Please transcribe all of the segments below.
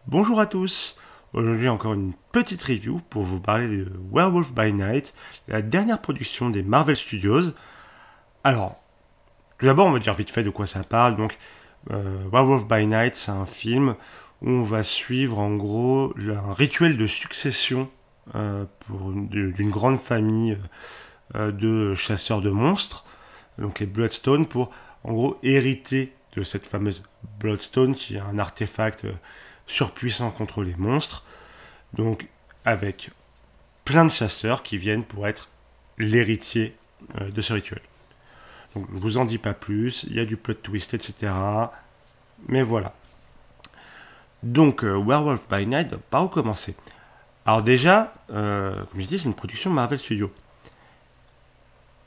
Bonjour à tous. Aujourd'hui encore une petite review pour vous parler de Werewolf by Night, la dernière production des Marvel Studios. Alors, tout d'abord on va dire vite fait de quoi ça parle. Donc, Werewolf by Night, c'est un film où on va suivre en gros un rituel de succession d'une grande famille de chasseurs de monstres, donc les Bloodstone, pour en gros hériter de cette fameuse Bloodstone qui est un artefact surpuissant contre les monstres, donc avec plein de chasseurs qui viennent pour être l'héritier de ce rituel. Donc je vous en dis pas plus, il y a du plot twist, etc. Mais voilà. Donc Werewolf by Night, par où commencer? Alors déjà, comme je dis, c'est une production Marvel Studios.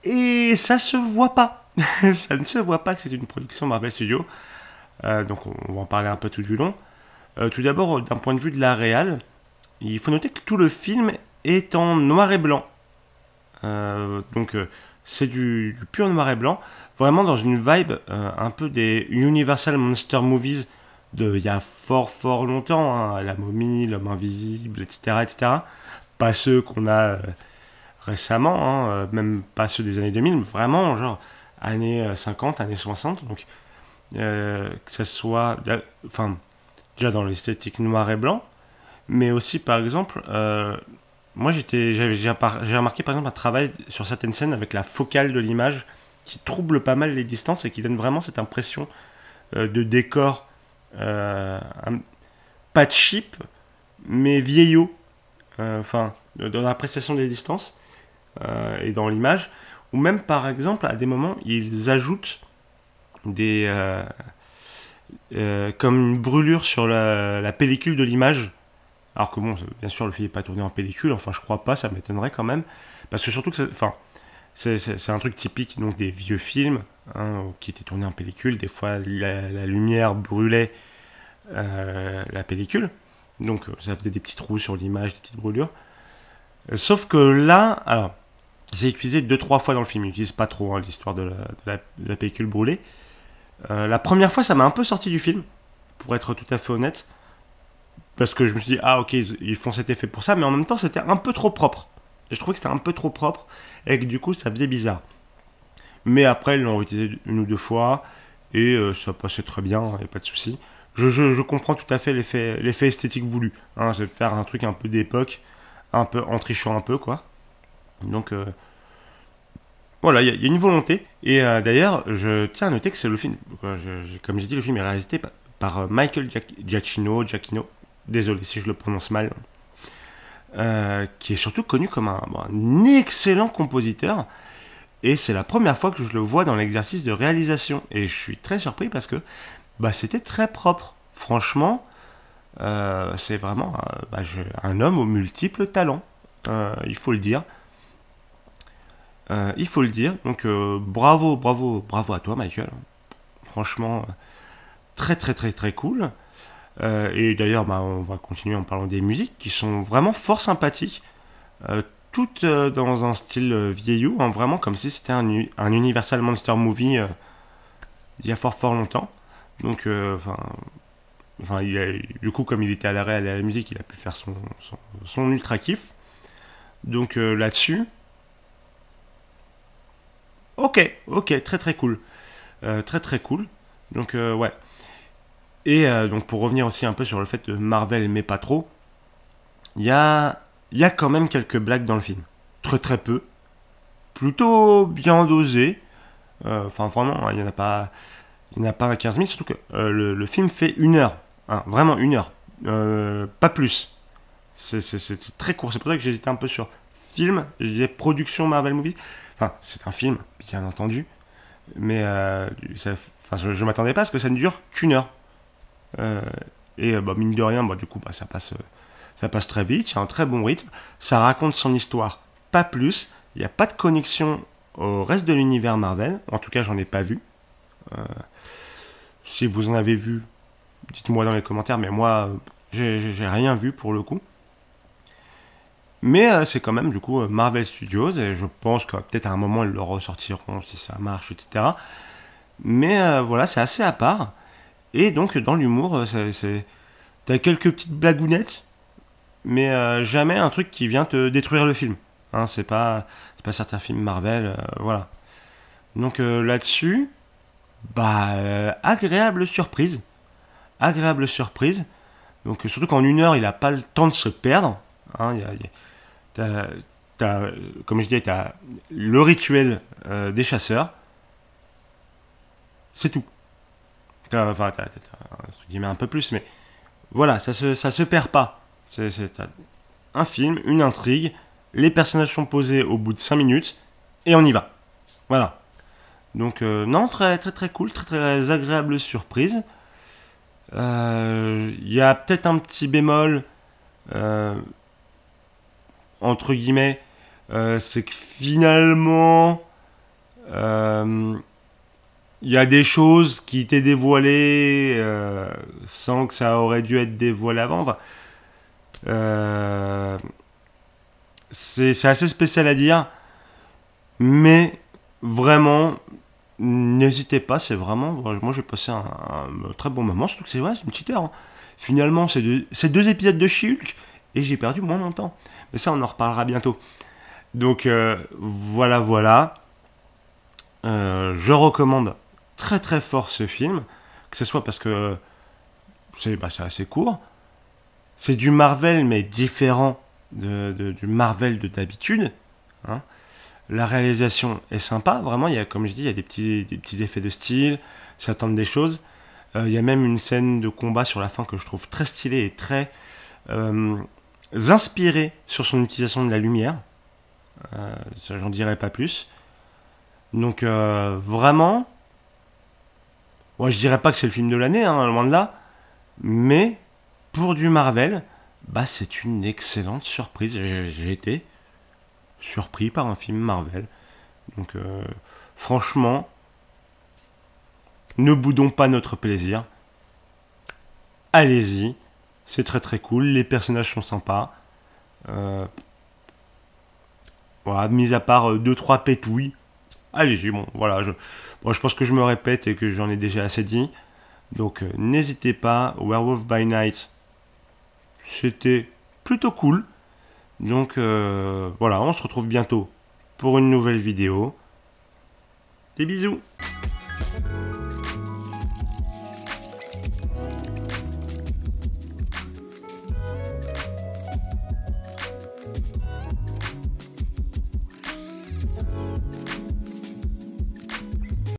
Et ça se voit pas. Ça ne se voit pas que c'est une production Marvel Studios. Donc on va en parler un peu tout du long. Tout d'abord, d'un point de vue de la réal, il faut noter que tout le film est en noir et blanc. Donc c'est du pur noir et blanc, vraiment dans une vibe un peu des Universal Monster Movies de il y a fort longtemps, hein, La Momie, L'Homme Invisible, etc. etc. Pas ceux qu'on a récemment, hein, même pas ceux des années 2000, mais vraiment genre années 50, années 60. Donc que ça soit, enfin déjà dans l'esthétique noir et blanc, mais aussi par exemple, moi j'ai remarqué par exemple un travail sur certaines scènes avec la focale de l'image qui trouble pas mal les distances et qui donne vraiment cette impression de décor pas cheap mais vieillot, enfin dans l'appréciation des distances et dans l'image, ou même par exemple à des moments ils ajoutent des comme une brûlure sur la pellicule de l'image. Alors que bon, bien sûr, le film n'est pas tourné en pellicule, enfin je crois pas, ça m'étonnerait quand même. Parce que surtout que c'est un truc typique donc, des vieux films hein, qui étaient tournés en pellicule. Des fois, la lumière brûlait la pellicule. Donc ça faisait des petits trous sur l'image, des petites brûlures. Sauf que là, alors, c'est utilisé 2-3 fois dans le film. Ils n'utilisent pas trop hein, l'histoire de la pellicule brûlée. La première fois, ça m'a un peu sorti du film, pour être tout à fait honnête. Parce que je me suis dit, ah ok, ils font cet effet pour ça, mais en même temps, c'était un peu trop propre. Et je trouvais que c'était un peu trop propre, et que du coup, ça faisait bizarre. Mais après, ils l'ont utilisé une ou deux fois, et ça passait très bien, il n'y a pas de souci. Je comprends tout à fait l'effet esthétique voulu. Hein, c'est faire un truc un peu d'époque, un peu en trichant un peu, quoi. Donc, voilà, il y a une volonté. Et d'ailleurs, je tiens à noter que c'est le film, comme j'ai dit, le film est réalisé par Michael Giacchino, désolé si je le prononce mal, qui est surtout connu comme un excellent compositeur. Et c'est la première fois que je le vois dans l'exercice de réalisation. Et je suis très surpris parce que c'était très propre. Franchement, c'est vraiment un homme aux multiples talents. Il faut le dire. Il faut le dire. Donc bravo à toi, Michael. Franchement, très cool. Et d'ailleurs, on va continuer en parlant des musiques qui sont vraiment fort sympathiques, toutes dans un style vieillot, hein, vraiment comme si c'était un Universal Monster Movie il y a fort longtemps. Donc, du coup, comme il était à l'arrêt à la musique, il a pu faire son ultra kiff. Donc là-dessus, ok, très cool. Très cool. Donc, ouais. Et donc pour revenir aussi un peu sur le fait que Marvel mais pas trop, il y a quand même quelques blagues dans le film. Très peu. Plutôt bien dosé. Enfin vraiment, il n'y en a pas un 15 000, surtout que le film fait 1 heure. Hein, vraiment 1 heure. Pas plus. C'est très court. C'est pour ça que j'hésitais un peu sur film. Je disais production Marvel Movie. Enfin, c'est un film, bien entendu. Mais je m'attendais pas à ce que ça ne dure qu'1 heure. Euh, et mine de rien, du coup, ça passe très vite, il y a un très bon rythme, ça raconte son histoire, pas plus, il n'y a pas de connexion au reste de l'univers Marvel, en tout cas j'en ai pas vu. Euh, si vous en avez vu, dites-moi dans les commentaires, mais moi j'ai rien vu pour le coup. Mais c'est quand même du coup Marvel Studios, et je pense que peut-être à un moment ils le ressortiront si ça marche, etc. Mais voilà, c'est assez à part. Et donc dans l'humour, T'as quelques petites blagounettes, mais jamais un truc qui vient te détruire le film. Hein, c'est pas certains films Marvel, voilà. Donc là-dessus, agréable surprise. Agréable surprise. Donc surtout qu'en 1 heure, il n'a pas le temps de se perdre. Hein, comme je disais, t'as le rituel des chasseurs. C'est tout. T'as entre guillemets un peu plus, mais voilà, ça se perd pas. T'as un film, une intrigue, les personnages sont posés au bout de 5 minutes, et on y va. Voilà. Donc non, très très très cool, très très agréable surprise. Il y a peut-être un petit bémol, entre guillemets, c'est que finalement, il y a des choses qui étaient dévoilées sans que ça aurait dû être dévoilé avant. Enfin, c'est assez spécial à dire, mais vraiment, n'hésitez pas, c'est vraiment... Moi, j'ai passé un très bon moment, surtout que c'est une petite heure. Hein. Finalement, c'est 2 épisodes de She-Hulk, et j'ai perdu moins mon temps. Mais ça, on en reparlera bientôt. Donc, voilà. Je recommande très très fort ce film, que ce soit parce que c'est assez court. C'est du Marvel, mais différent du Marvel de d'habitude. Hein. La réalisation est sympa, vraiment, comme je dis, il y a des petits effets de style, ça tente des choses. Il y a même une scène de combat sur la fin que je trouve très stylée et très inspirée sur son utilisation de la lumière. Ça, j'en dirai pas plus. Donc, vraiment, je dirais pas que c'est le film de l'année, hein, loin de là, mais pour du Marvel, c'est une excellente surprise. J'ai été surpris par un film Marvel. Donc franchement, ne boudons pas notre plaisir. Allez-y, c'est très très cool, les personnages sont sympas. Voilà, mis à part 2-3 pétouilles, allez-y, je pense que je me répète et que j'en ai déjà assez dit. Donc n'hésitez pas, Werewolf by Night, c'était plutôt cool. Donc voilà, on se retrouve bientôt pour une nouvelle vidéo. Des bisous.